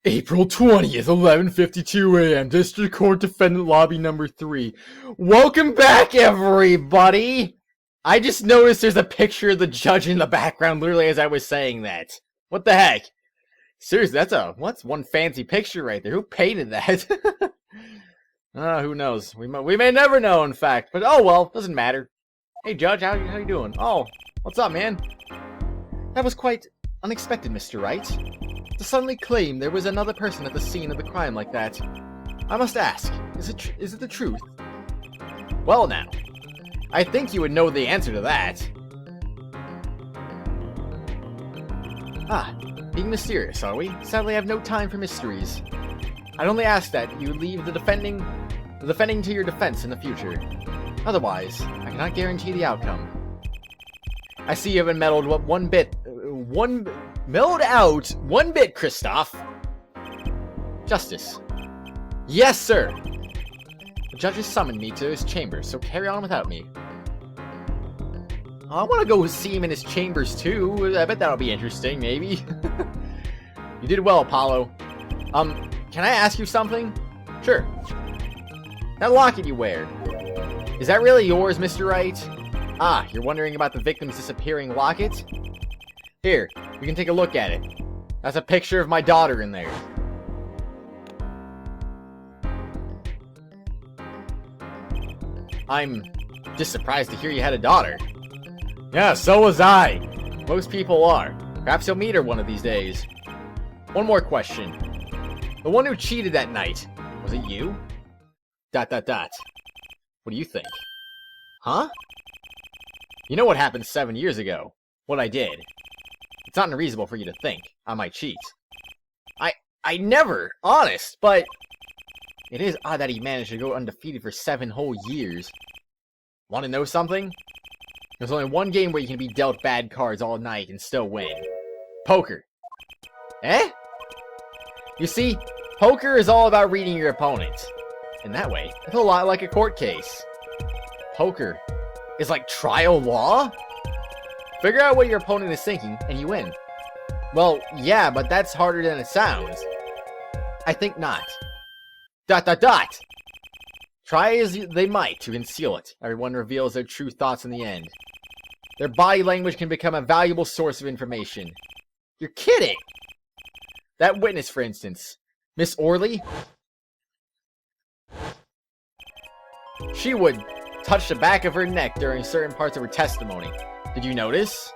April 20th, 11:52 a.m. District Court Defendant Lobby number 3. Welcome back, everybody! I just noticed there's a picture of the judge in the background literally as I was saying that. What the heck? Seriously, what's one fancy picture right there? Who painted that? Who knows? We may never know, in fact. But oh well, doesn't matter. Hey, Judge, how you doing? Oh, what's up, man? That was quite unexpected, Mr. Wright. To suddenly claim there was another person at the scene of the crime like that. I must ask, is it the truth? Well now, I think you would know the answer to that. Being mysterious, are we? Sadly, I have no time for mysteries. I'd only ask that you leave the defending to your defense in the future. Otherwise, I cannot guarantee the outcome. I see you haven't meddled one bit, Christoph. Justice. Yes, sir. The judge has summoned me to his chambers, so carry on without me. I want to go see him in his chambers too. I bet that'll be interesting, maybe. You did well, Apollo. Can I ask you something? Sure. That locket you wear, is that really yours, Mr. Wright? You're wondering about the victim's disappearing locket? Here, we can take a look at it. That's a picture of my daughter in there. I'm just surprised to hear you had a daughter. Yeah, so was I. Most people are. Perhaps you'll meet her one of these days. One more question. The one who cheated that night, was it you? ... What do you think? Huh? You know what happened 7 years ago. What I did. It's not unreasonable for you to think I might cheat. I never, honest, but it is odd that he managed to go undefeated for 7 whole years. Want to know something? There's only one game where you can be dealt bad cards all night and still win. Poker. Eh? You see, poker is all about reading your opponent. In that way, it's a lot like a court case. Poker is like trial law? Figure out what your opponent is thinking, and you win. Well, yeah, but that's harder than it sounds. I think not. ... Try as they might to conceal it. Everyone reveals their true thoughts in the end. Their body language can become a valuable source of information. You're kidding! That witness, for instance. Miss Orley? She would touch the back of her neck during certain parts of her testimony. Did you notice?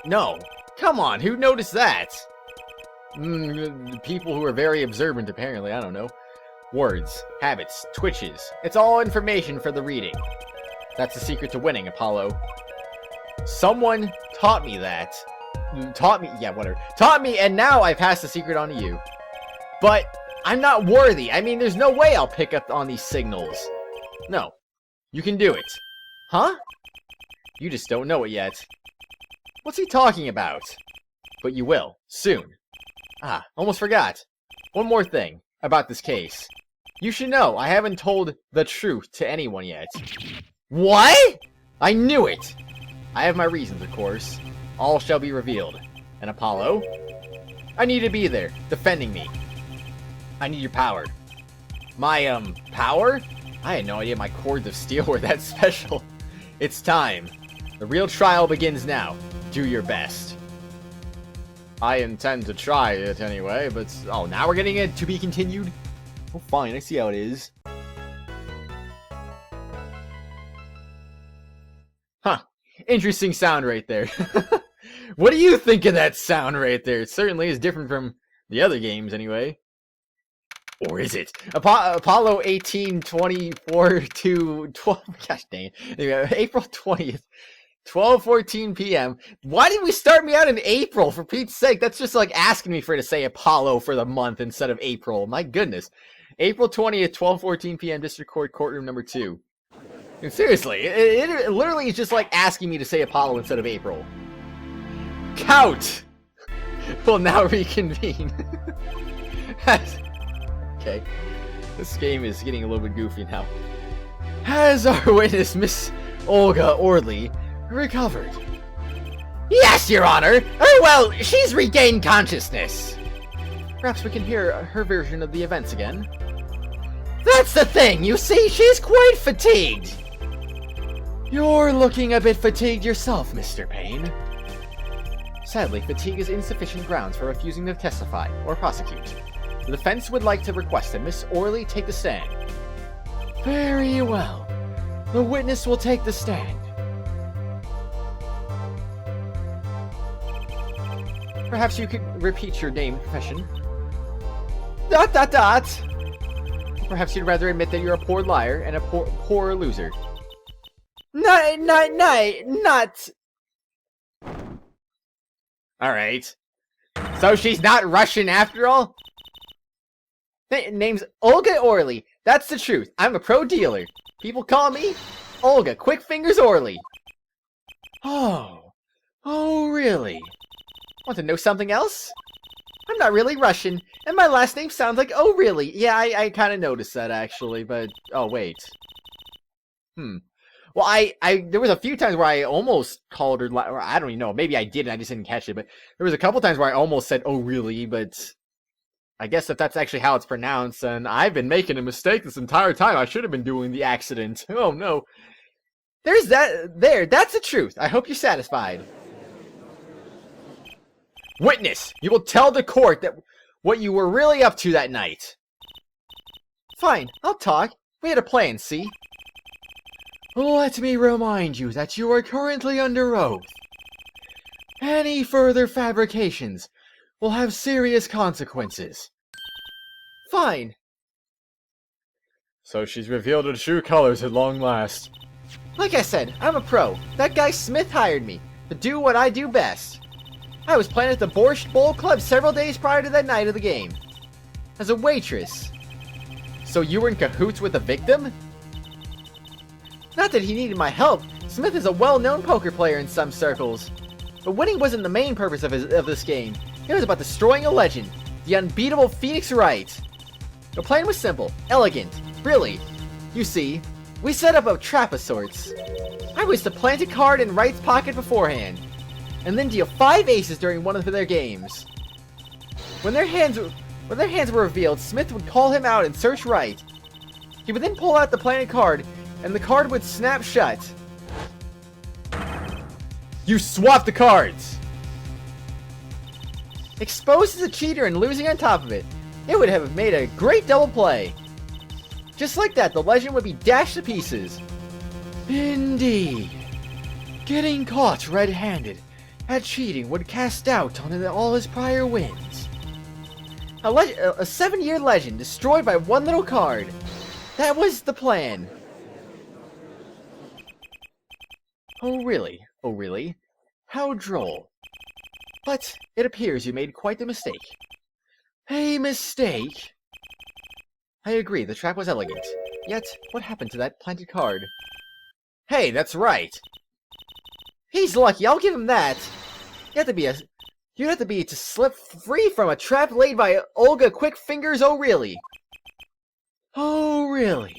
No. Come on, who noticed that? People who are very observant, apparently. I don't know. Words, habits, twitches. It's all information for the reading. That's the secret to winning, Apollo. Someone taught me that. Taught me, and now I pass the secret on to you. But I'm not worthy. I mean, there's no way I'll pick up on these signals. No. You can do it. Huh? You just don't know it yet. What's he talking about? But you will. Soon. Almost forgot. One more thing about this case. You should know I haven't told the truth to anyone yet. What? I knew it! I have my reasons, of course. All shall be revealed. And Apollo? I need to be there, defending me. I need your power. My, power? I had no idea my cords of steel were that special. It's time. The real trial begins now. Do your best. I intend to try it anyway, but... Oh, now we're getting it to be continued? Oh, fine, I see how it is. Huh. Interesting sound right there. What do you think of that sound right there? It certainly is different from the other games, anyway. Or is it? Apollo 1824 to 12... Gosh dang it. Anyway, April 20th. 12:14 p.m. Why did we start me out in April, for Pete's sake? That's just like asking me to say Apollo for the month instead of April. My goodness. April 20th, 12:14 p.m. District Court, courtroom number 2. And seriously, it literally is just like asking me to say Apollo instead of April. Cout will now reconvene. Okay. This game is getting a little bit goofy now. Has our witness, Miss Olga Orley, recovered? Yes, Your Honor! Oh, well, she's regained consciousness. Perhaps we can hear her version of the events again. That's the thing! You see, she's quite fatigued! You're looking a bit fatigued yourself, Mr. Payne. Sadly, fatigue is insufficient grounds for refusing to testify or prosecute. The defense would like to request that Miss Orley take the stand. Very well. The witness will take the stand. Perhaps you could repeat your name and profession. ... Perhaps you'd rather admit that you're a poor liar and a poor loser. Not... Alright. So she's not Russian after all? Name's Olga Orley. That's the truth. I'm a pro dealer. People call me Olga Quick Fingers Orley. Oh. Oh, really? Want to know something else? I'm not really Russian, and my last name sounds like oh really. Yeah, I kind of noticed that actually, but oh wait. Well, there was a few times where I almost called her, or I don't even know, maybe I didn't, I just didn't catch it, but there was a couple times where I almost said oh really, but I guess if that's actually how it's pronounced, and I've been making a mistake this entire time. I should have been doing the accident. Oh no. There's that, that's the truth. I hope you're satisfied. Witness, you will tell the court that what you were really up to that night. Fine, I'll talk. We had a plan, see? Let me remind you that you are currently under oath. Any further fabrications will have serious consequences. Fine. So she's revealed her true colors at long last. Like I said, I'm a pro. That guy Smith hired me to do what I do best. I was playing at the Borscht Bowl Club several days prior to that night of the game. As a waitress. So you were in cahoots with the victim? Not that he needed my help. Smith is a well-known poker player in some circles. But winning wasn't the main purpose of this game. It was about destroying a legend. The unbeatable Phoenix Wright. The plan was simple, elegant, brilliant. You see, we set up a trap of sorts. I was to plant a card in Wright's pocket beforehand, and then deal 5 aces during one of their games. When their hands were revealed, Smith would call him out and search Wright. He would then pull out the planted card, and the card would snap shut. You swapped the cards! Exposed as a cheater and losing on top of it, it would have made a great double play. Just like that, the legend would be dashed to pieces. Indeed. Getting caught red-handed at cheating would cast doubt on all his prior wins. A 7-year legend destroyed by one little card. That was the plan. Oh really? Oh really? How droll. But it appears you made quite the mistake. A mistake? I agree, the trap was elegant. Yet, what happened to that planted card? Hey, that's right. He's lucky, I'll give him that. You'd have to be to slip free from a trap laid by Olga Quick Fingers O'Reilly. Oh, really?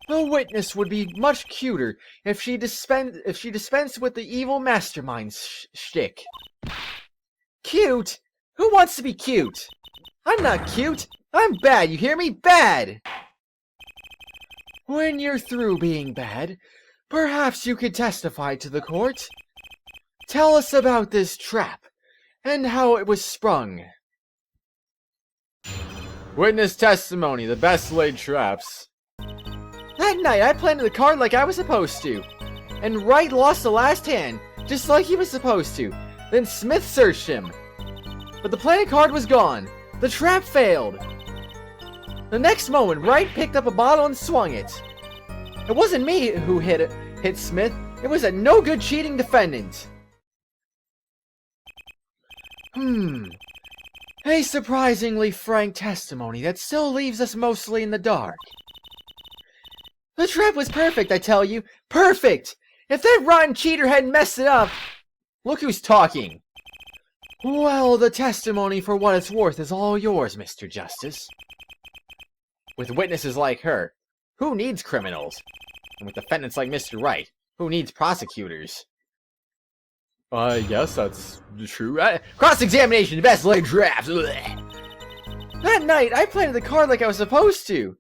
A witness would be much cuter if she dispensed with the evil mastermind shtick. Cute? Who wants to be cute? I'm not cute. I'm bad, you hear me? Bad! When you're through being bad, perhaps you could testify to the court. Tell us about this trap, and how it was sprung. Witness testimony, the best laid traps. That night, I planted the card like I was supposed to. And Wright lost the last hand, just like he was supposed to. Then Smith searched him. But the planted card was gone. The trap failed. The next moment, Wright picked up a bottle and swung it. It wasn't me who hit Smith. It was a no-good cheating defendant. A surprisingly frank testimony that still leaves us mostly in the dark. The trap was perfect, I tell you. Perfect! If that rotten cheater hadn't messed it up... Look who's talking. Well, the testimony for what it's worth is all yours, Mr. Justice. With witnesses like her, who needs criminals? And with defendants like Mr. Wright, who needs prosecutors? Yes, that's true. Cross-examination, best laid traps. That night, I planted the card like I was supposed to.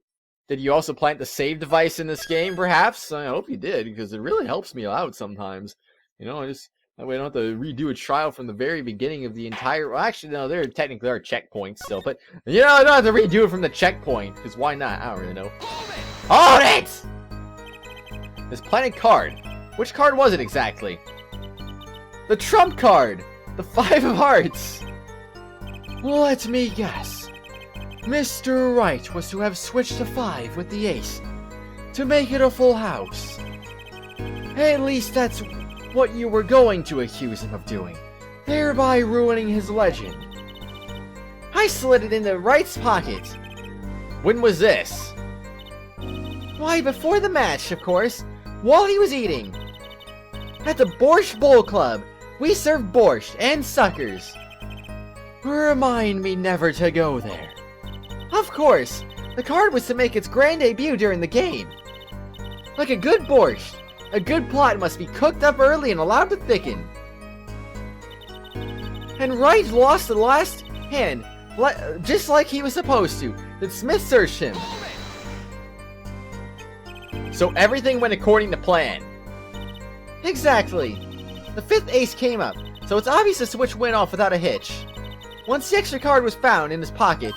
Did you also plant the save device in this game, perhaps? I hope you did, because it really helps me out sometimes. You know, that way I don't have to redo a trial from the very beginning of the entire... Well, actually, no, there technically are checkpoints still, but... You know, I don't have to redo it from the checkpoint, because why not? I don't really know. Hold it! This planted card. Which card was it exactly? The trump card! The 5 of hearts! Let me guess. Mr. Wright was to have switched to 5 with the ace, to make it a full house. At least that's what you were going to accuse him of doing, thereby ruining his legend. I slid it into Wright's pocket. When was this? Why, before the match, of course, while he was eating. At the Borscht Bowl Club, we serve borscht and suckers. Remind me never to go there. Of course, the card was to make its grand debut during the game. Like a good borscht, a good plot must be cooked up early and allowed to thicken. And Wright lost the last hand, just like he was supposed to. Then Smith searched him. So everything went according to plan. Exactly. The 5th ace came up, so it's obvious the switch went off without a hitch. Once the extra card was found in his pocket,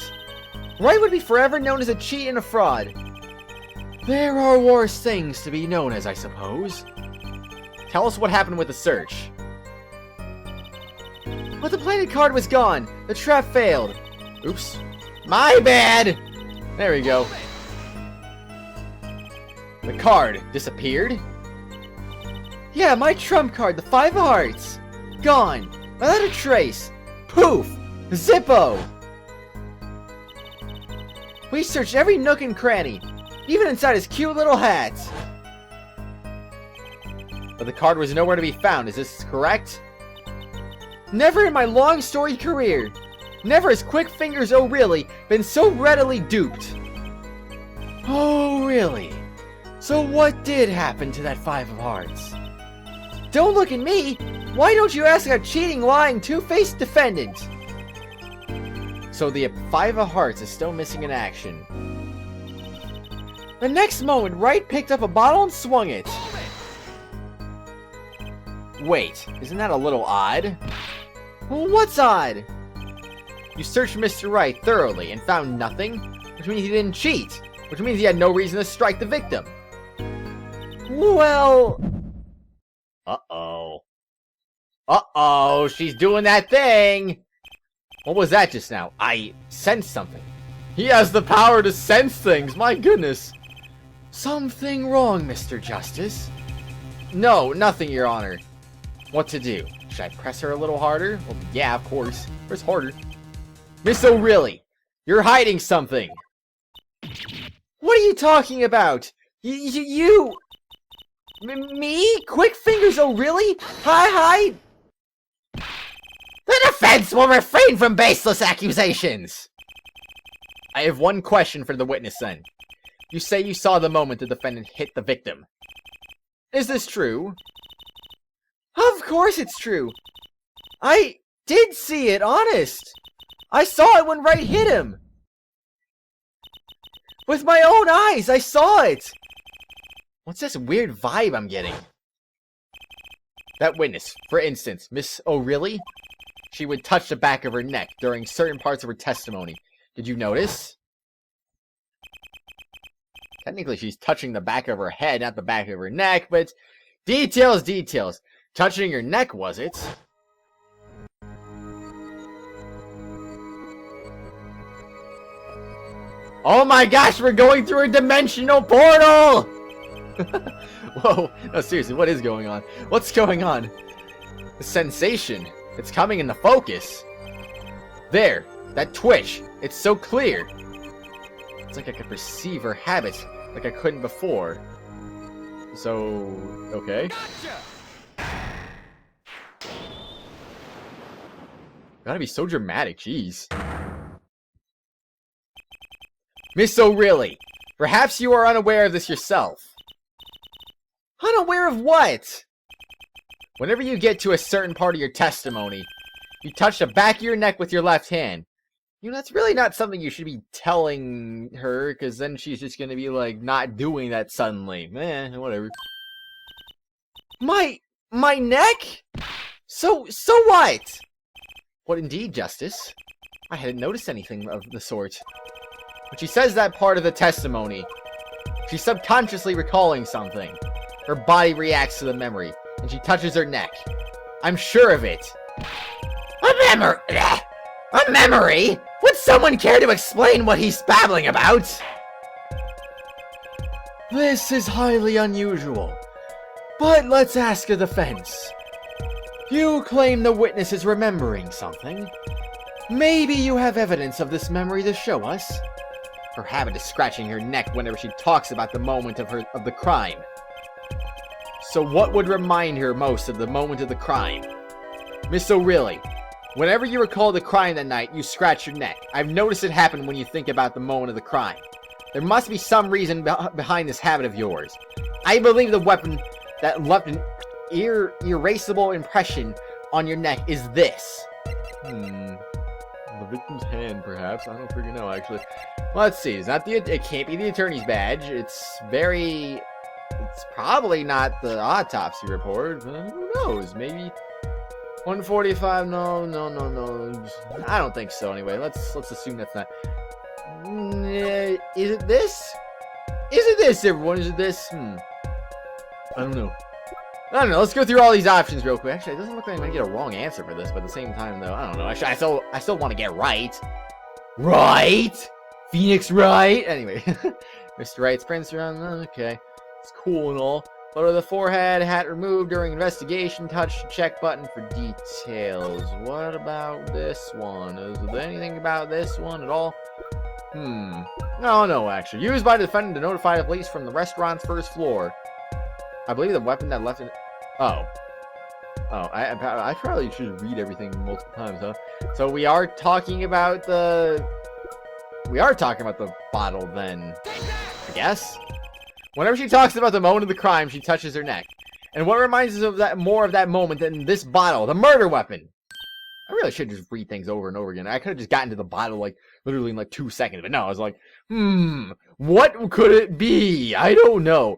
Wright would be forever known as a cheat and a fraud. There are worse things to be known as, I suppose. Tell us what happened with the search. But the planted card was gone. The trap failed. Oops. My bad! There we go. The card disappeared? Yeah, my trump card, the 5 of hearts. Gone. Without a trace. Poof! Zippo! We searched every nook and cranny, even inside his cute little hat. But the card was nowhere to be found, is this correct? Never in my long storied career, never has Quick Fingers O'Reilly been so readily duped. Oh, really? So what did happen to that 5 of hearts? Don't look at me! Why don't you ask a cheating, lying, two-faced defendant? So the 5 of hearts is still missing in action. The next moment, Wright picked up a bottle and swung it. Wait, isn't that a little odd? Well, what's odd? You searched Mr. Wright thoroughly and found nothing, which means he didn't cheat, which means he had no reason to strike the victim. Well... Uh-oh. Uh-oh, she's doing that thing! What was that just now? I sensed something. He has the power to sense things, my goodness. Something wrong, Mr. Justice? No, nothing, Your Honor. What to do? Should I press her a little harder? Well, yeah, of course. Press harder. Miss O'Reilly, you're hiding something. What are you talking about? You... Me? Quick Fingers O'Reilly? Hi. The defense will refrain from baseless accusations! I have one question for the witness then. You say you saw the moment the defendant hit the victim. Is this true? Of course it's true. I did see it, honest. I saw it when Wright hit him. With my own eyes, I saw it. What's this weird vibe I'm getting? That witness, for instance, Miss O'Reilly, she would touch the back of her neck during certain parts of her testimony. Did you notice? Technically, she's touching the back of her head, not the back of her neck, but details. Touching her neck, was it? Oh my gosh, we're going through a dimensional portal! Whoa, no, seriously, what is going on? What's going on? The sensation. It's coming into focus. There, that twitch. It's so clear. It's like I could perceive her habits like I couldn't before. So, okay. Gotta be so dramatic, jeez. Miss O'Reilly, perhaps you are unaware of this yourself. Unaware of what? Whenever you get to a certain part of your testimony, you touch the back of your neck with your left hand. You know, that's really not something you should be telling her, because then she's just gonna be, like, not doing that suddenly. Whatever. My neck? So what? What indeed, Justice? I hadn't noticed anything of the sort. When she says that part of the testimony, she's subconsciously recalling something. Her body reacts to the memory, and she touches her neck. I'm sure of it. A memory? A memory? Would someone care to explain what he's babbling about? This is highly unusual. But let's ask a defense. You claim the witness is remembering something. Maybe you have evidence of this memory to show us. Her habit is scratching her neck whenever she talks about the moment of the crime. So what would remind her most of the moment of the crime? Miss O'Reilly, whenever you recall the crime that night, you scratch your neck. I've noticed it happen when you think about the moment of the crime. There must be some reason behind this habit of yours. I believe the weapon that left an erasable impression on your neck is this. The victim's hand, perhaps. I don't freaking know, actually. Let's see. It can't be the attorney's badge. It's probably not the autopsy report. But who knows? Maybe 145. No. I don't think so. Anyway, let's assume that's not. Is it this? Is it this, everyone? Is it this? I don't know. Let's go through all these options real quick. Actually, it doesn't look like I'm gonna get a wrong answer for this, but at the same time, though, I don't know. Actually, I still want to get right. Right? Phoenix Wright? Anyway. Mr. Wright's prints around. Okay. It's cool and all. Photo of the forehead, hat removed during investigation. Touch the check button for details. What about this one? Is there anything about this one at all? No, actually. Used by the defendant to notify the police from the restaurant's first floor. I believe the weapon that left it. Oh, I probably should read everything multiple times, huh? So we are talking about the bottle then, I guess. Whenever she talks about the moment of the crime, she touches her neck. And what reminds us of that more of that moment than this bottle, the murder weapon? I really should just read things over and over again. I could have just gotten to the bottle like literally in like 2 seconds, but no, I was like, what could it be? I don't know. ...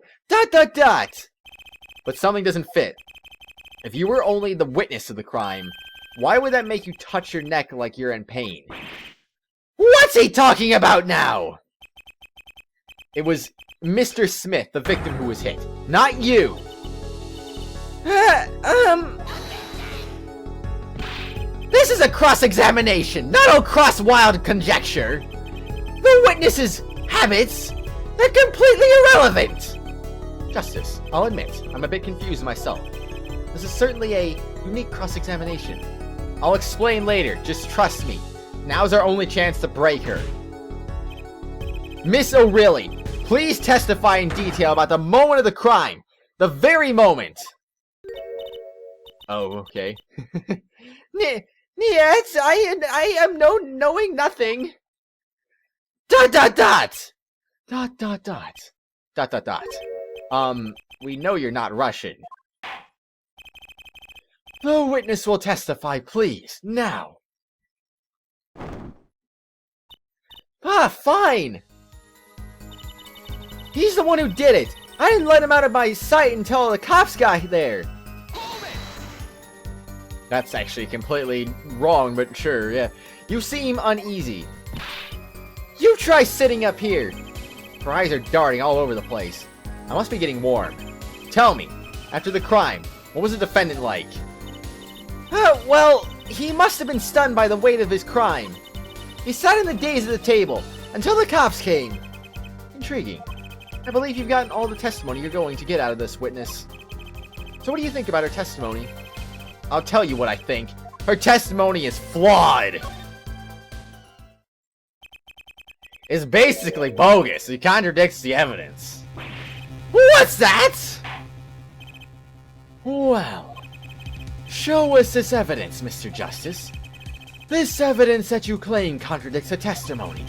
But something doesn't fit. If you were only the witness of the crime, why would that make you touch your neck like you're in pain? What's he talking about now? It was Mr. Smith, the victim, who was hit. Not you! This is a cross-examination, not a cross-wild conjecture. The witness's habits, they're completely irrelevant. Justice, I'll admit, I'm a bit confused myself. This is certainly a unique cross-examination. I'll explain later, just trust me. Now's our only chance to break her. Miss O'Reilly, please testify in detail about the moment of the crime. The very moment. Oh, okay. Yes, I am knowing nothing. ... We know you're not Russian. The witness will testify, please, now. Fine! He's the one who did it! I didn't let him out of my sight until the cops got there! That's actually completely wrong, but sure, yeah. You seem uneasy. You try sitting up here! Her eyes are darting all over the place. I must be getting warm. Tell me, after the crime, what was the defendant like? Well, he must have been stunned by the weight of his crime. He sat in the daze at the table, until the cops came. Intriguing. I believe you've gotten all the testimony you're going to get out of this witness. So what do you think about her testimony? I'll tell you what I think. Her testimony is flawed. It's basically bogus. It contradicts the evidence. What's that? Well, show us this evidence, Mr. Justice. This evidence that you claim contradicts her testimony.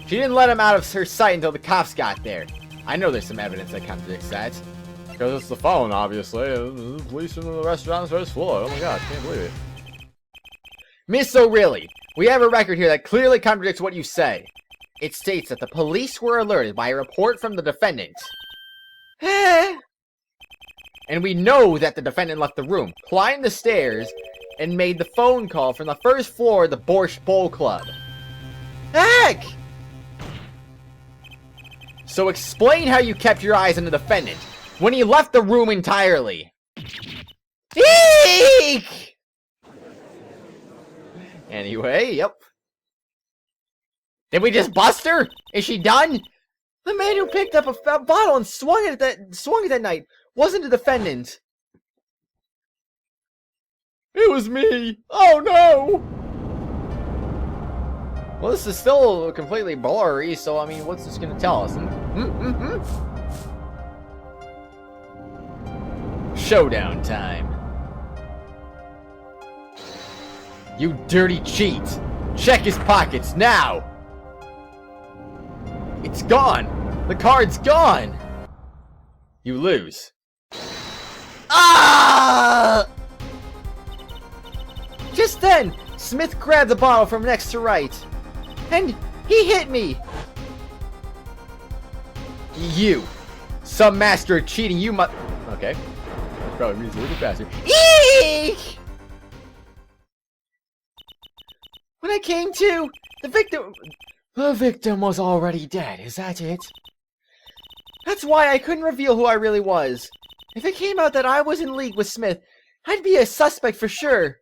She didn't let him out of her sight until the cops got there. I know there's some evidence that contradicts that. Because it's the phone, obviously. Police in the restaurant's first floor. Oh my god, can't believe it. Miss O'Reilly, We have a record here that clearly contradicts what you say. It states that the police were alerted by a report from the defendant. And we know that the defendant left the room, climbed the stairs, and made the phone call from the first floor of the Borscht Bowl Club. Heck! So explain how you kept your eyes on the defendant when he left the room entirely. Eek! Anyway, yep. Did we just bust her? Is she done? The man who picked up a bottle and swung it that night wasn't the defendant. It was me. Oh no! Well, this is still completely blurry, so I mean, what's this gonna tell us? Showdown time. You dirty cheat! Check his pockets now! It's gone! The card's gone! You lose. Ah! Just then, Smith grabbed the bottle from next to Wright. And he hit me! You! Some master of cheating, you must... Okay. Probably means a little faster. Eek! When I came to, the victim was already dead, is that it? That's why I couldn't reveal who I really was. If it came out that I was in league with Smith, I'd be a suspect for sure. ...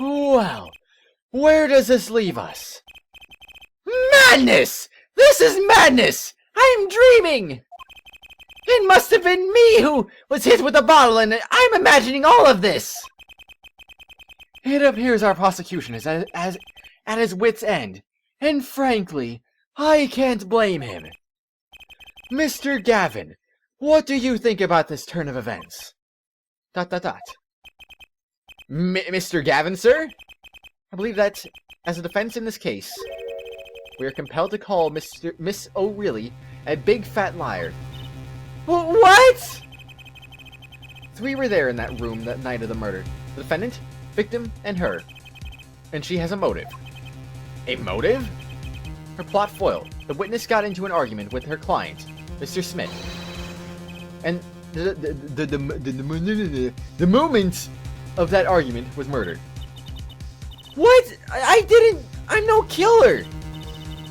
Well, where does this leave us? Madness! This is madness! I am dreaming! It must have been me who was hit with a bottle, and I'm imagining all of this! It appears our prosecution is at his wit's end, and frankly, I can't blame him. Mr. Gavin, what do you think about this turn of events? ... Mr. Gavin, sir? I believe that, as a defense in this case, we are compelled to call Miss O'Reilly a big fat liar. What? Three were there in that room that night of the murder. The defendant, victim, and her. And she has a motive. A motive? Her plot foiled. The witness got into an argument with her client, Mr. Smith. And the moment of that argument was murdered. What? I didn't... I'm no killer!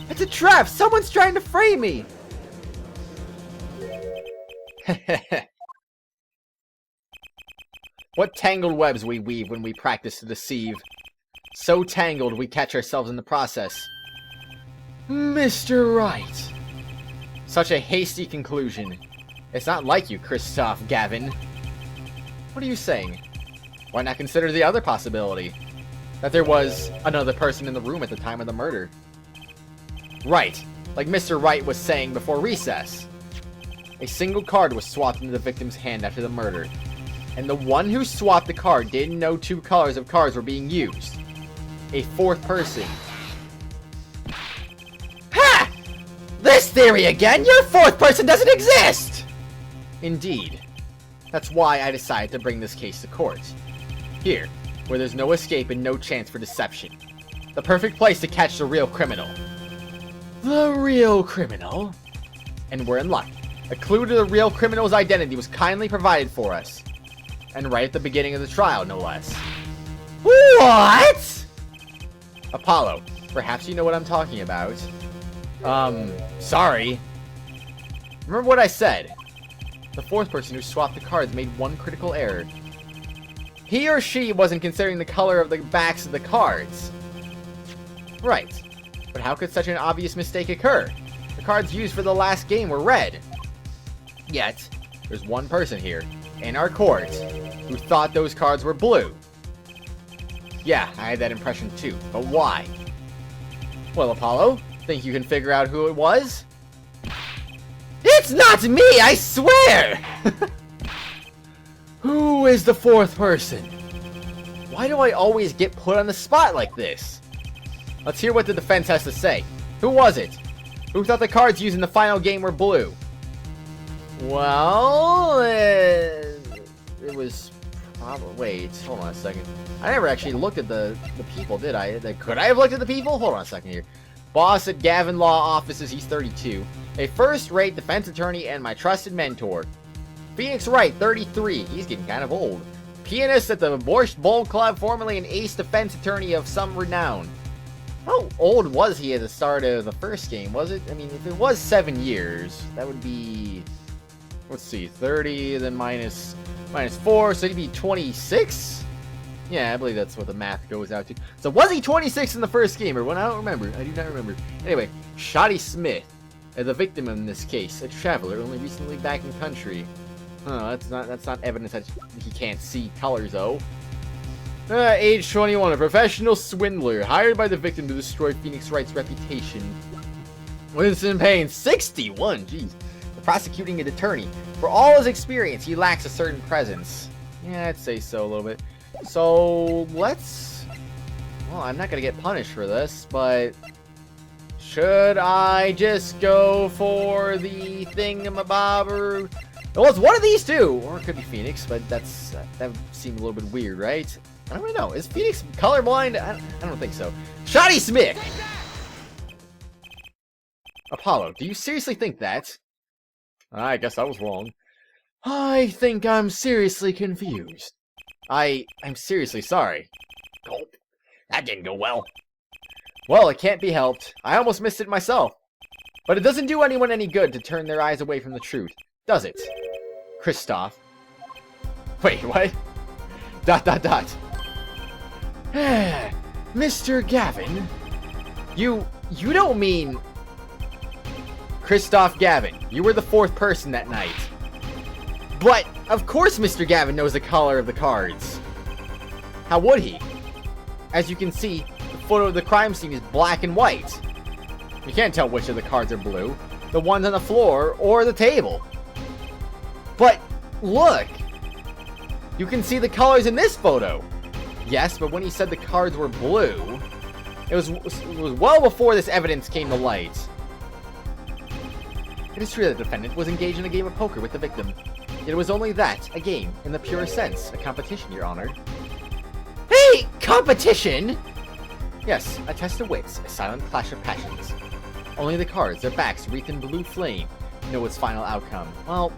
It's a trap! Someone's trying to frame me! What tangled webs we weave when we practice to deceive. So tangled we catch ourselves in the process. Mr. Wright. Such a hasty conclusion. It's not like you, Christoph Gavin. What are you saying? Why not consider the other possibility? That there was another person in the room at the time of the murder. Right, like Mr. Wright was saying before recess. A single card was swapped into the victim's hand after the murder. And the one who swapped the card didn't know two colors of cards were being used. A fourth person. Ha! This theory again? Your fourth person doesn't exist! Indeed. That's why I decided to bring this case to court. Here, where there's no escape and no chance for deception. The perfect place to catch the real criminal. The real criminal? And we're in luck. A clue to the real criminal's identity was kindly provided for us. And right at the beginning of the trial, no less. What? Apollo, perhaps you know what I'm talking about. Sorry. Remember what I said. The fourth person who swapped the cards made one critical error. He or she wasn't considering the color of the backs of the cards. Right. But how could such an obvious mistake occur? The cards used for the last game were red. Yet, there's one person here, in our court, who thought those cards were blue. Yeah, I had that impression too, but why? Well, Apollo, think you can figure out who it was? It's not me, I swear! Who is the fourth person? Why do I always get put on the spot like this? Let's hear what the defense has to say. Who was it? Who thought the cards used in the final game were blue? Well, it was Probably. Wait, hold on a second. I never actually looked at the people, did I? Could I have looked at the people? Hold on a second here. Boss at Gavin Law Offices, he's 32. A first-rate defense attorney and my trusted mentor. Phoenix Wright, 33. He's getting kind of old. Pianist at the Borscht Bowl Club, formerly an ace defense attorney of some renown. How old was he at the start of the first game, was it? I mean, if it was 7 years, that would be... Let's see, 30, then minus 4, so he'd be 26? Yeah, I believe that's what the math goes out to. So was he 26 in the first game, or what? I don't remember. I do not remember. Anyway, Shoddy Smith, the victim in this case, a traveler only recently back in country. Oh, that's not evidence that he can't see colors, though. Age 21, a professional swindler, hired by the victim to destroy Phoenix Wright's reputation. Winston Payne, 61, jeez. The prosecuting attorney. For all his experience, he lacks a certain presence. Yeah, I'd say so a little bit. So, let's... Well, I'm not gonna get punished for this, but... Should I just go for the thingamabobber? Well, it's one of these two! Or it could be Phoenix, but that would seem a little bit weird, right? I don't know. Is Phoenix colorblind? I don't think so. Shoddy Smith! Apollo, do you seriously think that? I guess I was wrong. I think I'm seriously confused. I'm seriously sorry. Gulp. That didn't go well. Well, it can't be helped. I almost missed it myself. But it doesn't do anyone any good to turn their eyes away from the truth, does it? Kristoff. Wait, what? ... Mr. Gavin? You don't mean... Kristoff Gavin, you were the 4th person that night. But, of course Mr. Gavin knows the color of the cards. How would he? As you can see, the photo of the crime scene is black and white. You can't tell which of the cards are blue. The ones on the floor or the table. But, look! You can see the colors in this photo. Yes, but when he said the cards were blue, it was well before this evidence came to light. It is true that the defendant was engaged in a game of poker with the victim. Yet it was only that, a game, in the purest sense, a competition, Your Honor. Hey! Competition?! Yes, a test of wits, a silent clash of passions. Only the cards, their backs wreathed in blue flame, know its final outcome. Well,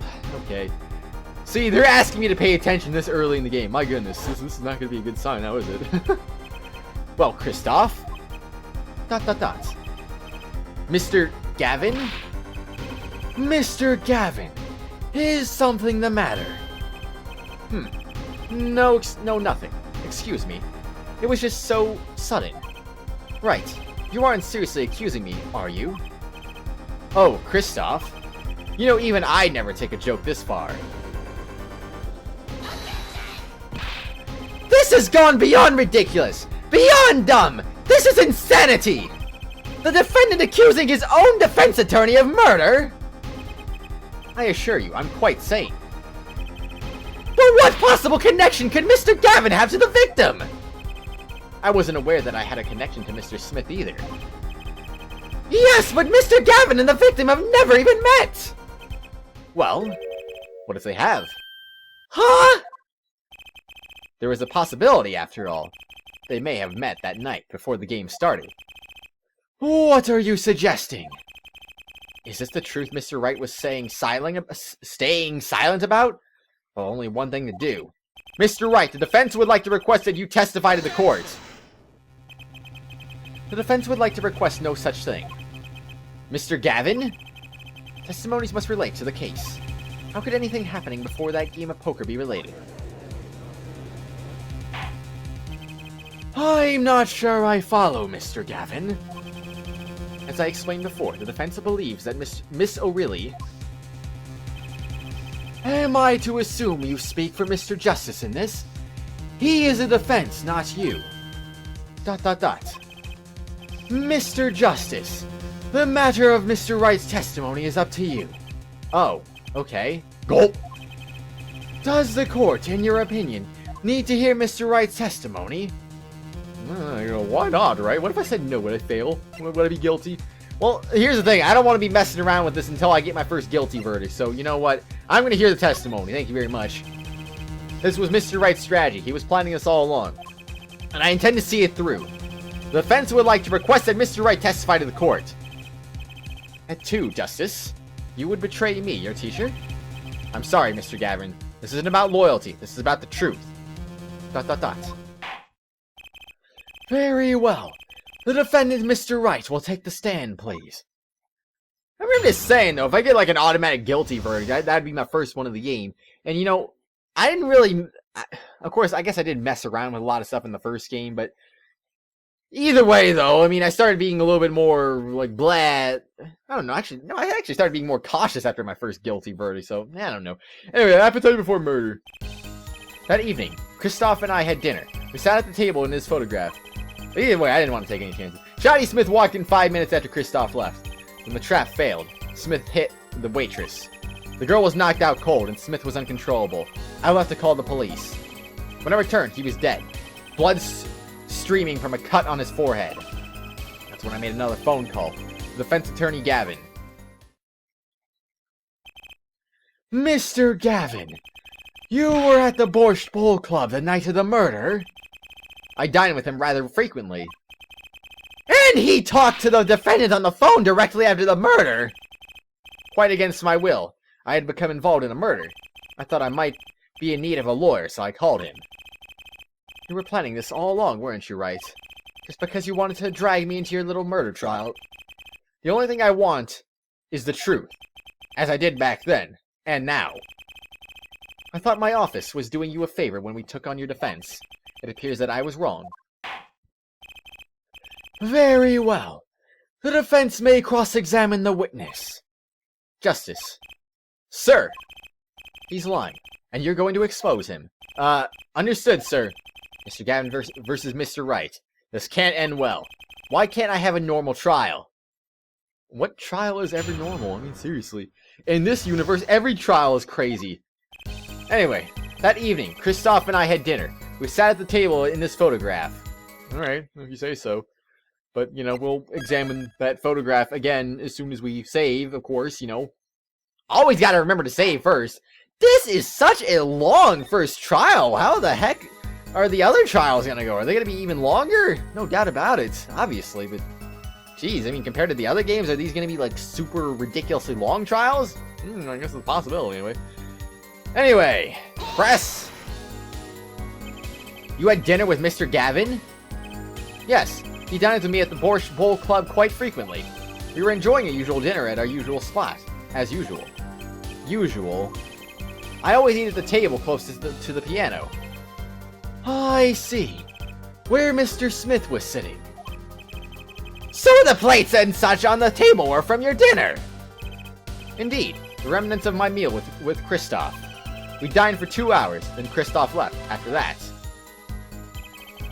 okay. See, they're asking me to pay attention this early in the game. My goodness, this is not going to be a good sign, now is it? Well, Kristoff. ... Mr. Gavin? Mr. Gavin, is something the matter? No, nothing. Excuse me. It was just so sudden. Right. You aren't seriously accusing me, are you? Oh, Kristoff. You know, even I'd never take a joke this far. This has gone beyond ridiculous! Beyond dumb! This is insanity! The defendant accusing his own defense attorney of murder? I assure you, I'm quite sane. But what possible connection could Mr. Gavin have to the victim? I wasn't aware that I had a connection to Mr. Smith either. Yes, but Mr. Gavin and the victim have never even met! Well, what if they have? Huh? There was a possibility, after all. They may have met that night before the game started. What are you suggesting? Is this the truth Mr. Wright was staying silent about? Well, only one thing to do. Mr. Wright, the defense would like to request that you testify to the court. The defense would like to request no such thing. Mr. Gavin? Testimonies must relate to the case. How could anything happening before that game of poker be related? I'm not sure I follow, Mr. Gavin. As I explained before, the defense believes that Miss O'Reilly... Am I to assume you speak for Mr. Justice in this? He is a defense, not you. ... Mr. Justice, the matter of Mr. Wright's testimony is up to you. Oh, okay. Gulp! Does the court, in your opinion, need to hear Mr. Wright's testimony? Why not, right? What if I said no? Would I fail? Would I be guilty? Well, here's the thing. I don't want to be messing around with this until I get my first guilty verdict. So, you know what? I'm going to hear the testimony. Thank you very much. This was Mr. Wright's strategy. He was planning this all along. And I intend to see it through. The defense would like to request that Mr. Wright testify to the court. At 2, Justice. You would betray me, your teacher? I'm sorry, Mr. Gavin. This isn't about loyalty. This is about the truth. ... Very well. The defendant, Mr. Wright, will take the stand, please. I remember just saying, though, if I get like an automatic guilty verdict, that'd be my first one of the game. And you know, I didn't really... Of course, I guess I did mess around with a lot of stuff in the first game, but... Either way, though, I mean, I started being a little bit more, like, blah. I don't know, actually, no, I actually started being more cautious after my first guilty verdict, so, I don't know. Anyway, appetite before murder. That evening, Kristoff and I had dinner. We sat at the table in his photograph. But either way, I didn't want to take any chances. Shoddy Smith walked in 5 minutes after Kristoff left. When the trap failed, Smith hit the waitress. The girl was knocked out cold, and Smith was uncontrollable. I left to call the police. When I returned, he was dead. Blood streaming from a cut on his forehead. That's when I made another phone call. Defense attorney Gavin. Mr. Gavin, you were at the Borscht Bowl Club the night of the murder? I dine with him rather frequently. And he talked to the defendant on the phone directly after the murder! Quite against my will. I had become involved in a murder. I thought I might be in need of a lawyer, so I called him. You were planning this all along, weren't you, Wright? Just because you wanted to drag me into your little murder trial. The only thing I want is the truth, as I did back then, and now. I thought my office was doing you a favor when we took on your defense. It appears that I was wrong. Very well. The defense may cross-examine the witness. Justice. Sir! He's lying, and you're going to expose him. Understood, sir. Mr. Gavin versus Mr. Wright. This can't end well. Why can't I have a normal trial? What trial is ever normal? I mean, seriously. In this universe, every trial is crazy. Anyway, that evening, Kristoff and I had dinner. We sat at the table in this photograph. Alright, if you say so. But, you know, we'll examine that photograph again as soon as we save, of course, you know. Always gotta remember to save first. This is such a long first trial. How the heck are the other trials gonna go? Are they gonna be even longer? No doubt about it, obviously, but... Jeez, I mean, compared to the other games, are these gonna be, like, super ridiculously long trials? I guess it's a possibility, anyway. Anyway, press! You had dinner with Mr. Gavin? Yes, he dined with me at the Borscht Bowl Club quite frequently. We were enjoying a usual dinner at our usual spot, as usual. Usual? I always eat at the table closest to the piano. I see. Where Mr. Smith was sitting. So the plates and such on the table were from your dinner! Indeed, the remnants of my meal with Kristoff. We dined for 2 hours, then Kristoff left after that.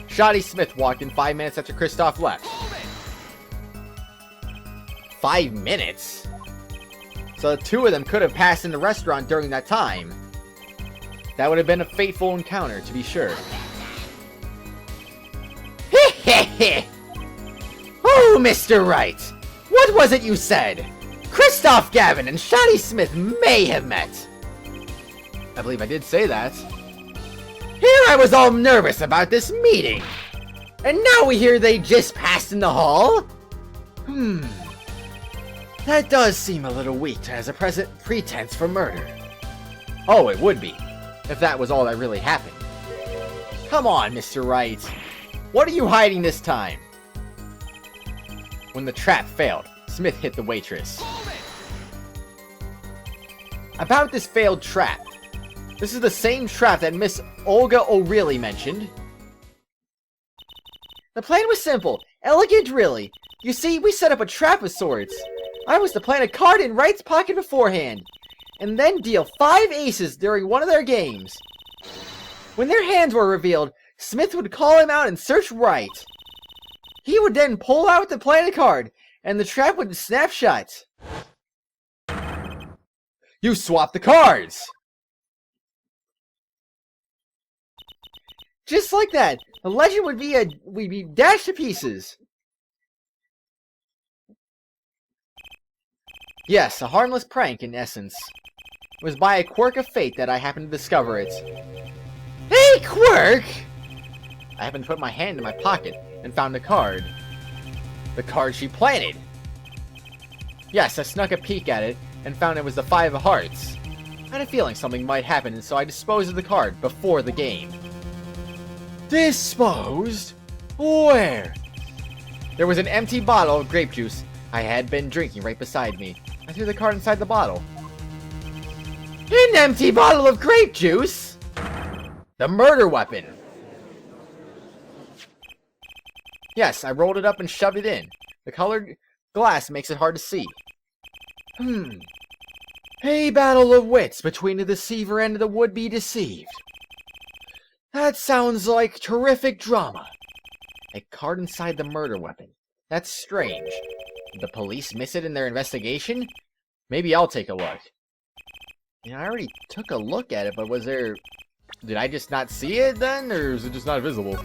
Shoddy Smith walked in 5 minutes after Kristoff left. 5 minutes? So the two of them could have passed in the restaurant during that time. That would have been a fateful encounter, to be sure. Oh, Mr. Wright! What was it you said? Kristoff Gavin and Shoddy Smith may have met. I believe I did say that. Here I was all nervous about this meeting. And now we hear they just passed in the hall? That does seem a little weak as a present pretense for murder. Oh, it would be, if that was all that really happened. Come on, Mr. Wright. What are you hiding this time? When the trap failed, Smith hit the waitress. About this failed trap. This is the same trap that Miss Olga O'Reilly mentioned. The plan was simple. Elegant, really. You see, we set up a trap of sorts. I was to plant a card in Wright's pocket beforehand, and then deal 5 aces during one of their games. When their hands were revealed, Smith would call him out and search Wright. He would then pull out the planted card, and the trap would snap shut. You swapped the cards! Just like that, the legend would be dashed to pieces. Yes, a harmless prank in essence. It was by a quirk of fate that I happened to discover it. Hey, Quirk! I happened to put my hand in my pocket and found a card. The card she planted. Yes, I snuck a peek at it and found it was the 5 of hearts. I had a feeling something might happen, and so I disposed of the card before the game. Disposed? Where? There was an empty bottle of grape juice I had been drinking right beside me. I threw the card inside the bottle. An empty bottle of grape juice? The murder weapon. Yes, I rolled it up and shoved it in. The colored glass makes it hard to see. A battle of wits between the deceiver and the would-be deceived. That sounds like terrific drama. A card inside the murder weapon. That's strange. Did the police miss it in their investigation? Maybe I'll take a look. I already took a look at it, but was there... Did I just not see it then, or is it just not visible?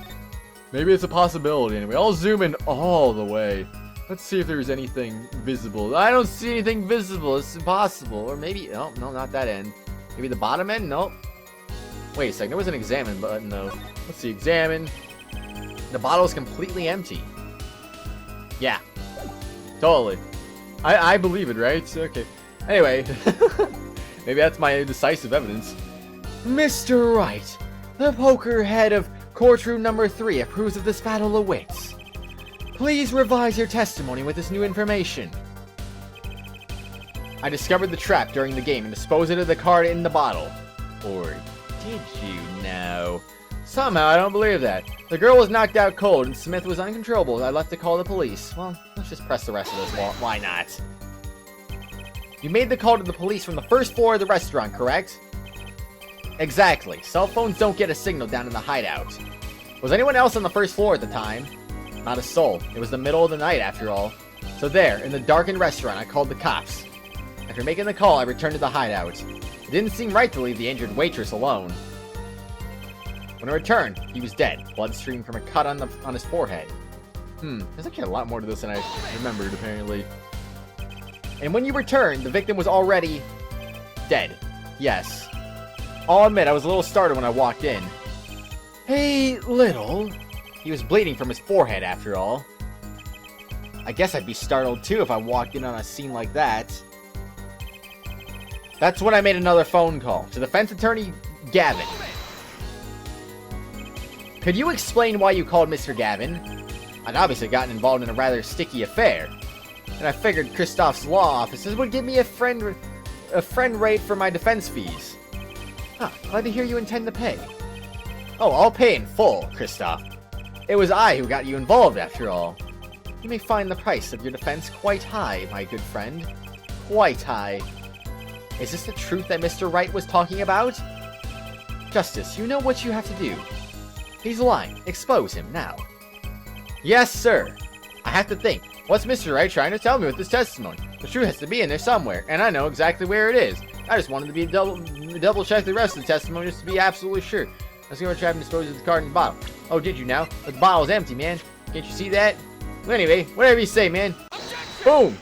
Maybe it's a possibility anyway. I'll zoom in all the way. Let's see if there's anything visible. I don't see anything visible. It's impossible. Or maybe... Oh, no, not that end. Maybe the bottom end? Nope. Wait a second. There was an examine button, though. Let's see. Examine. The bottle is completely empty. Yeah. Totally. I believe it, right? Okay. Anyway. Maybe that's my decisive evidence. Mr. Wright, the poker head of courtroom number 3 approves of this battle of wits. Please revise your testimony with this new information. I discovered the trap during the game and disposed of the card in the bottle. Or did you know? Somehow I don't believe that. The girl was knocked out cold and Smith was uncontrollable. I left to call the police. Well, let's just press the rest of this wall. Why not? You made the call to the police from the first floor of the restaurant, correct? Exactly. Cell phones don't get a signal down in the hideout. Was anyone else on the first floor at the time? Not a soul. It was the middle of the night, after all. So there, in the darkened restaurant, I called the cops. After making the call, I returned to the hideout. It didn't seem right to leave the injured waitress alone. When I returned, he was dead, blood streaming from a cut on his forehead. There's actually a lot more to this than I remembered, apparently. And when you returned, the victim was already dead. Yes. I'll admit, I was a little startled when I walked in. Hey, little. He was bleeding from his forehead, after all. I guess I'd be startled, too, if I walked in on a scene like that. That's when I made another phone call to defense attorney Gavin. Could you explain why you called Mr. Gavin? I'd obviously gotten involved in a rather sticky affair. And I figured Kristoff's law offices would give me a friend rate for my defense fees. Glad to hear you intend to pay. Oh, I'll pay in full, Kristoff. It was I who got you involved, after all. You may find the price of your defense quite high, my good friend. Quite high. Is this the truth that Mr. Wright was talking about? Justice, you know what you have to do. He's lying. Expose him now. Yes, sir. I have to think. What's Mr. Wright trying to tell me with this testimony? The truth has to be in there somewhere, and I know exactly where it is. I just wanted to be double check the rest of the testimony just to be absolutely sure. I was going to try and dispose of the card in the bottle. Oh, did you now? The bottle's empty, man. Can't you see that? Well, anyway, whatever you say, man. Boom!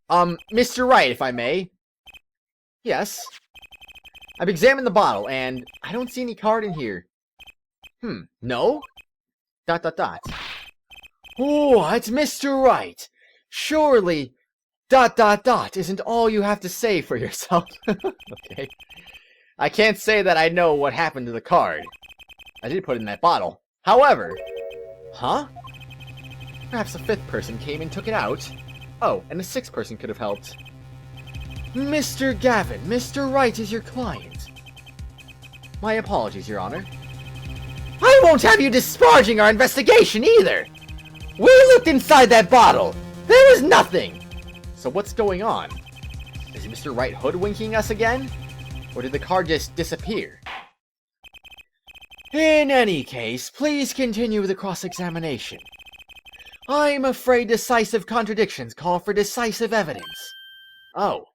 Mr. Wright, if I may. Yes? I've examined the bottle, and I don't see any card in here. No? ... What, Mr. Wright? Surely... ... isn't all you have to say for yourself. Okay. I can't say that I know what happened to the card. I did put it in that bottle. However... Huh? Perhaps a 5th person came and took it out. Oh, and a 6th person could have helped. Mr. Gavin, Mr. Wright is your client. My apologies, Your Honor. I won't have you disparaging our investigation either! We looked inside that bottle! There was nothing! So what's going on? Is Mr. Wright hoodwinking us again? Or did the card just disappear? In any case, please continue the cross-examination. I'm afraid decisive contradictions call for decisive evidence. Oh.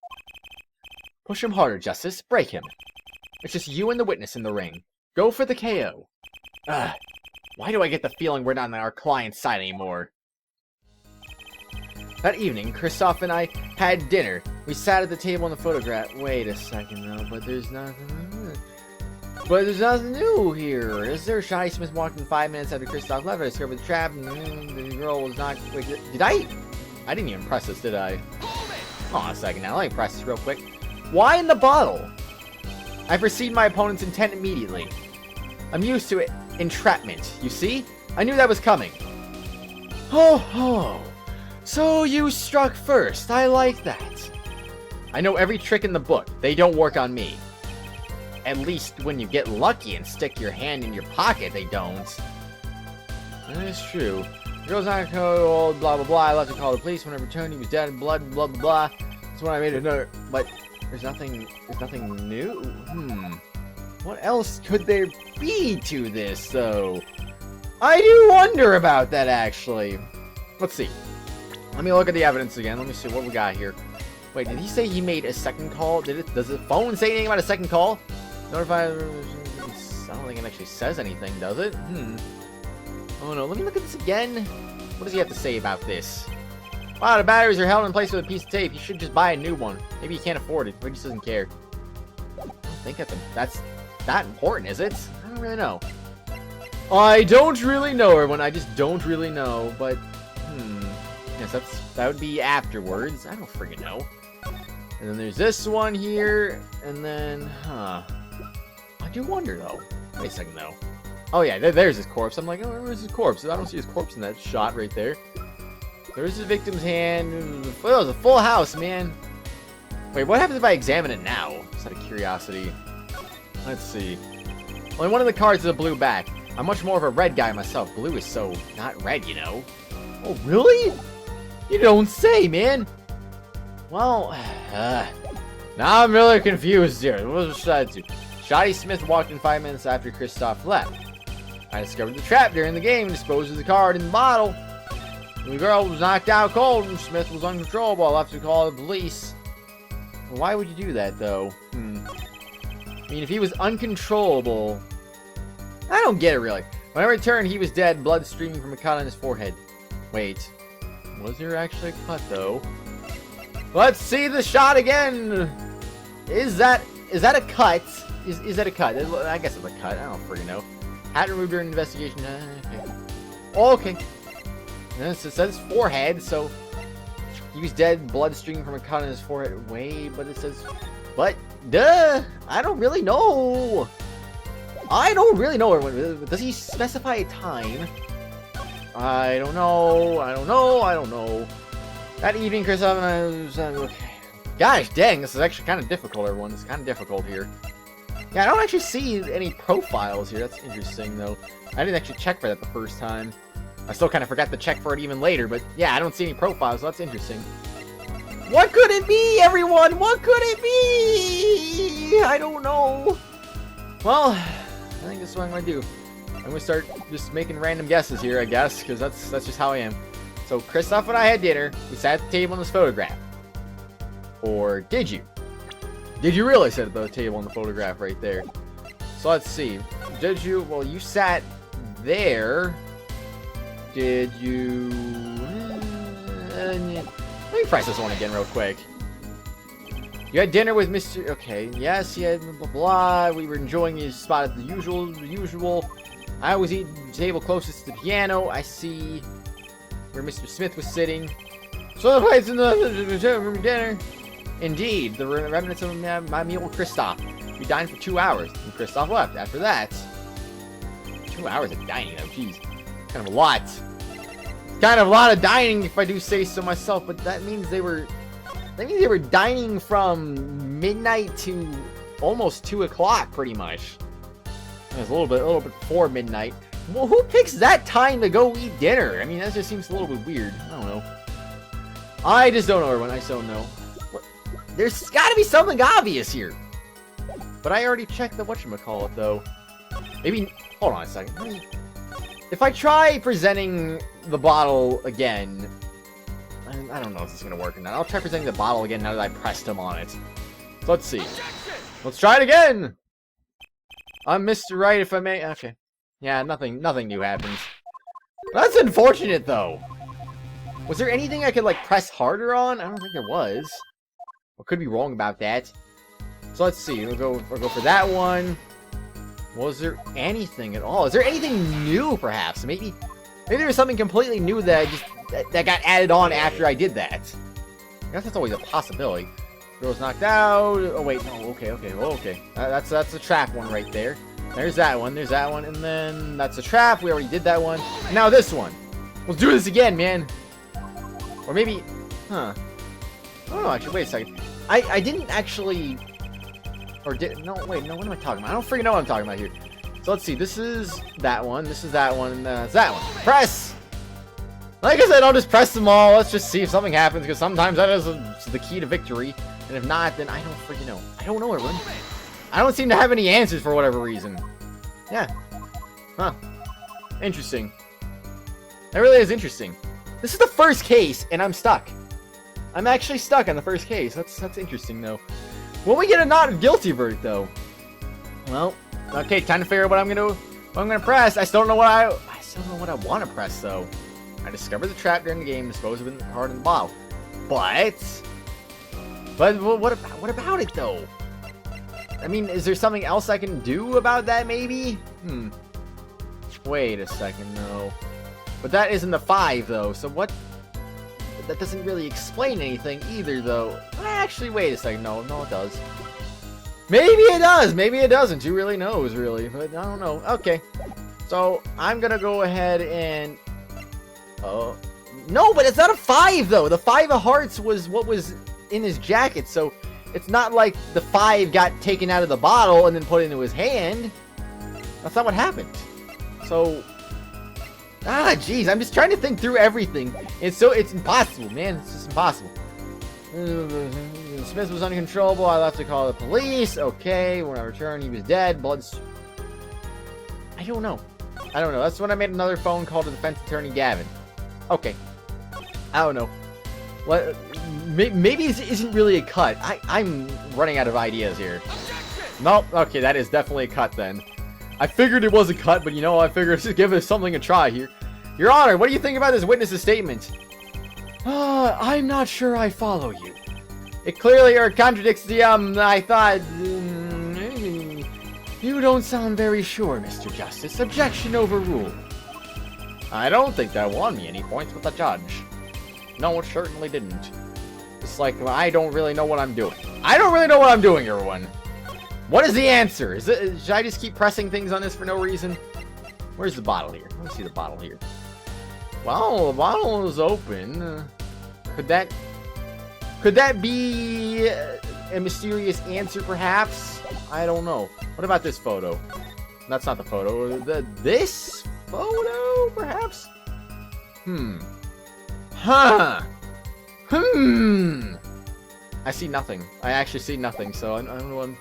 Push him harder, Justice. Break him. It's just you and the witness in the ring. Go for the KO. Why do I get the feeling we're not on our client's side anymore? That evening, Kristoff and I had dinner. We sat at the table in the photograph. Wait a second, though, but there's nothing... But there's nothing new here. Is there? Shy Smith walked in 5 minutes after Kristoff left. I discovered the trap, and the girl was not. Wait, did I? I didn't even press this, did I? Hold on a second now. Let me press this real quick. Why in the bottle? I perceived my opponent's intent immediately. I'm used to it. Entrapment. You see? I knew that was coming. Ho ho. So you struck first. I like that. I know every trick in the book. They don't work on me. At least when you get lucky and stick your hand in your pocket, they don't. That is true. The girl's not cold, blah, blah, blah. I left to call the police. When I returned, he was dead in blood, blah, blah, blah. That's when I made another. But there's nothing new? What else could there be to this, though? I do wonder about that, actually. Let's see. Let me look at the evidence again. Let me see what we got here. Wait, did he say he made a second call? Does the phone say anything about a second call? Notify. I don't think it actually says anything, does it? Oh no, let me look at this again. What does he have to say about this? Wow, the batteries are held in place with a piece of tape. You should just buy a new one. Maybe you can't afford it. Maybe he just doesn't care. I don't think that's that important, is it? I don't really know. I don't really know, everyone. I just don't really know. But, yes, that would be afterwards. I don't friggin' know. And then there's this one here. And then, I do wonder, though. Wait a second, though. Oh, yeah, there's his corpse. I'm like, oh, where's his corpse? I don't see his corpse in that shot right there. There's the victim's hand. It was a full house, man. Wait, what happens if I examine it now? Just out of curiosity. Let's see. Only one of the cards is a blue back. I'm much more of a red guy myself. Blue is so not red, you know. Oh, really? You don't say, man. Well, now I'm really confused here. What should I do? Shoddy Smith walked in 5 minutes after Kristoff left. I discovered the trap during the game and disposed of the card in the bottle. When the girl was knocked out cold and Smith was uncontrollable, I left to call the police. Well, why would you do that, though? I mean, if he was uncontrollable... I don't get it, really. When I returned, he was dead, blood streaming from a cut on his forehead. Wait. Was there actually a cut, though? Let's see the shot again! Is that a cut? Is that a cut? I guess it's a cut. I don't freaking know. Had removed during investigation. Okay. Okay. It says forehead, so... He was dead, blood streaming from a cut on his forehead. Wait, but it says... But, duh! I don't really know! I don't really know. Does he specify a time? I don't know. I don't know. I don't know. That evening, Kristoff and I was... okay. Gosh, dang, this is actually kind of difficult, everyone. It's kind of difficult here. Yeah, I don't actually see any profiles here. That's interesting, though. I didn't actually check for that the first time. I still kind of forgot to check for it even later, but yeah, I don't see any profiles, so that's interesting. What could it be, everyone? What could it be? I don't know. Well, I think this is what I'm going to do. I'm going to start just making random guesses here, I guess, because that's just how I am. So, Kristoff and I had dinner. We sat at the table in this photograph. Or did you? Did you really sit at the table in the photograph right there? So, let's see. Did you? Well, you sat there. Did you... let me press this one again real quick. You had dinner with Mr... Okay, yes, he had blah, blah, blah. We were enjoying his spot at the usual. I always eat the table closest to the piano. I see where Mr. Smith was sitting. So the place in the dinner. Indeed, the remnants of my meal with Kristoff. We dined for 2 hours, and Kristoff left. After that... 2 hours of dining, though, jeez. Kind of a lot. Kind of a lot of dining, if I do say so myself, but that means they were dining from midnight to almost 2 o'clock, pretty much. It was a little bit before midnight. Well, who picks that time to go eat dinner? I mean, that just seems a little bit weird. I don't know. I just don't know, everyone. I just don't know. What? There's got to be something obvious here. But I already checked the whatchamacallit, though. Maybe... Hold on a second. If I try presenting the bottle again... I don't know if this is going to work or not. I'll try presenting the bottle again now that I pressed him on it. So let's see. Let's try it again! I'm Mr. Wright, if I may... Okay. Yeah, nothing new happens. That's unfortunate, though. Was there anything I could, like, press harder on? I don't think there was. I could be wrong about that. So let's see. We'll go for that one. Was there anything at all? Is there anything new, perhaps? Maybe there's something completely new that that got added on after I did that. I guess that's always a possibility. Girl's knocked out. Oh wait, no. Okay. Well, okay. That's a trap one right there. There's that one. And then that's a trap. We already did that one. Now this one. Let's do this again, man. Or maybe, huh? Oh, actually, wait a second. I didn't actually, or did, no, wait, no, what am I talking about? I don't freaking know what I'm talking about here. So let's see, this is that one, and that's that one. Press! Like I said, I'll just press them all. Let's just see if something happens, because sometimes that is the key to victory. And if not, then I don't freaking know. I don't know, everyone. I don't seem to have any answers for whatever reason. Yeah. Huh. Interesting. That really is interesting. This is the first case, and I'm stuck. I'm actually stuck on the first case. That's interesting, though. Will we get a not guilty verdict, though? Well, okay, time to figure out what I'm gonna press. I still don't know what I want to press, though. I discovered the trap during the game, disposed of the card in the bottle. But what about it, though? I mean, is there something else I can do about that, maybe? Wait a second, though. But that isn't the 5, though, so what? That doesn't really explain anything either, though. Actually, wait a second. No, it does. Maybe it does. Maybe it doesn't. Who really knows, really? But I don't know. Okay. So, I'm gonna go ahead and... Oh. No, but it's not a 5, though. The 5 of hearts was what was in his jacket, so it's not like the 5 got taken out of the bottle and then put into his hand. That's not what happened. So... jeez, I'm just trying to think through everything. It's impossible, man. It's just impossible. Smith was uncontrollable. I'll have to call the police. Okay, when I return, he was dead. I don't know. That's when I made another phone call to defense attorney Gavin. Okay. I don't know. Maybe this isn't really a cut. I'm running out of ideas here. Nope. Okay, that is definitely a cut then. I figured it was a cut, but I figured just give it something a try here. Your Honor, what do you think about this witness's statement? I'm not sure I follow you. It clearly contradicts the, I thought... you don't sound very sure, Mr. Justice. Objection overruled. I don't think that won me any points with the judge. No, it certainly didn't. It's like, I don't really know what I'm doing. I don't really know what I'm doing, everyone. What is the answer? Should I just keep pressing things on this for no reason? Where's the bottle here? Let me see the bottle here. Well, the bottle is open. Could that be a mysterious answer, perhaps? I don't know. What about this photo? That's not the photo. This photo, perhaps? Huh. I see nothing. I actually see nothing, so I don't know.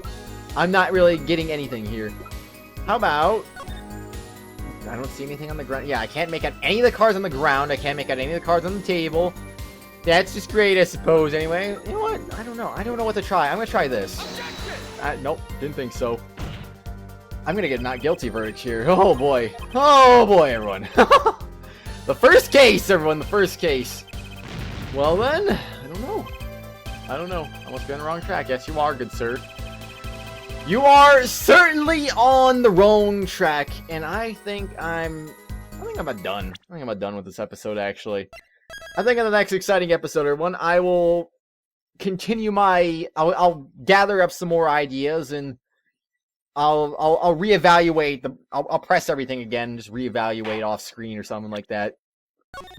I'm not really getting anything here. How about... I don't see anything on the ground. Yeah, I can't make out any of the cards on the ground. I can't make out any of the cards on the table. That's just great, I suppose, anyway. You know what? I don't know. I don't know what to try. I'm gonna try this. Nope, didn't think so. I'm gonna get a not guilty verdict here. Oh, boy. Oh, boy, everyone. The first case, everyone. The first case. Well, then, I don't know. I must be on the wrong track. Yes, you are, good sir. You are certainly on the wrong track, and I think I'm about done. I think I'm about done with this episode, actually. I think in the next exciting episode, everyone, I will continue I'll gather up some more ideas, and I'll reevaluate I'll press everything again, just reevaluate off screen or something like that.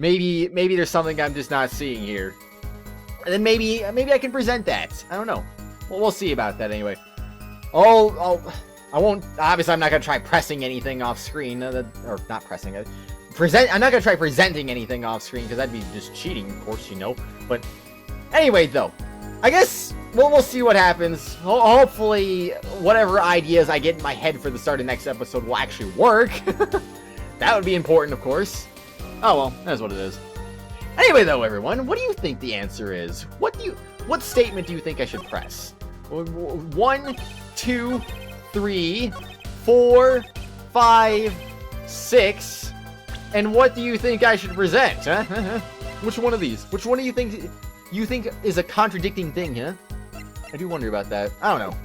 Maybe there's something I'm just not seeing here, and then maybe I can present that. I don't know. Well, we'll see about that anyway. I won't, obviously I'm not going to try pressing anything off screen, or not pressing it. I'm not going to try presenting anything off screen, because that'd be just cheating, of course, But anyway, though, I guess we'll see what happens. Hopefully, whatever ideas I get in my head for the start of the next episode will actually work. That would be important, of course. Oh well, that's what it is. Anyway, though, everyone, what do you think the answer is? What statement do you think I should press? 1, 2, 3, 4, 5, 6. And what do you think I should present, huh? Which one of these? Which one do you think is a contradicting thing, huh? I do wonder about that. I don't know.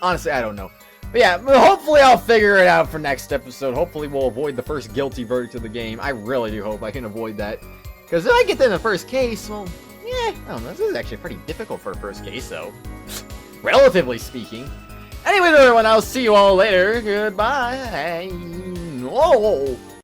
Honestly, I don't know. But yeah, hopefully I'll figure it out for next episode. Hopefully we'll avoid the first guilty verdict of the game. I really do hope I can avoid that. Because if I get in the first case, well, yeah, I don't know. This is actually pretty difficult for a first case, though. Relatively speaking. Anyway, everyone, I'll see you all later. Goodbye. Whoa.